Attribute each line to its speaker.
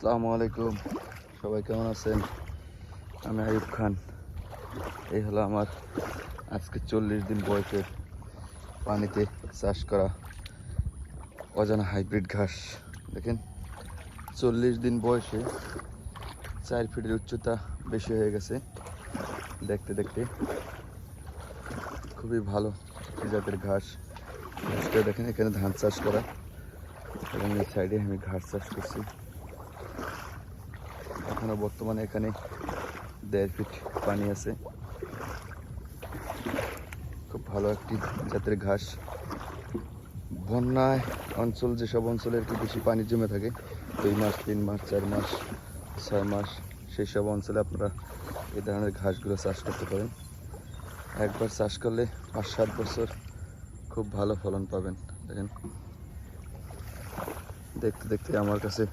Speaker 1: আসসালামু আলাইকুম, সবাই কেমন আছেন? আমি আইয়ুব খান। এই হলো আমার আজকে 40 দিন বয়সের পানিতে চাষ করা অজানা হাইব্রিড ঘাস। দেখেন, 40 দিন বয়সে 4 ফিটের উচ্চতা বেশি হয়ে গেছে। দেখতে দেখতে খুবই ভালো জাতের ঘাস। ঘাসটা দেখেন, এখানে ধান চাষ করা এবং এই সাইডে আমি ঘাস চাষ করছি। এখনো বর্তমানে এখানে 1.5 ফিট পানি আছে। খুব ভালো একটি জাতের ঘাস। বন্যায় অঞ্চল, যেসব অঞ্চলে একটু বেশি পানি জমে থাকে, 2 মাস 3 মাস 4 মাস 6 মাস, সেই সব অঞ্চলে আপনারা এই ধরনের ঘাসগুলো চাষ করতে পারেন। একবার চাষ করলে 5-7 বছর খুব ভালো ফলন পাবেন। দেখেন, দেখতে দেখতে আমার কাছে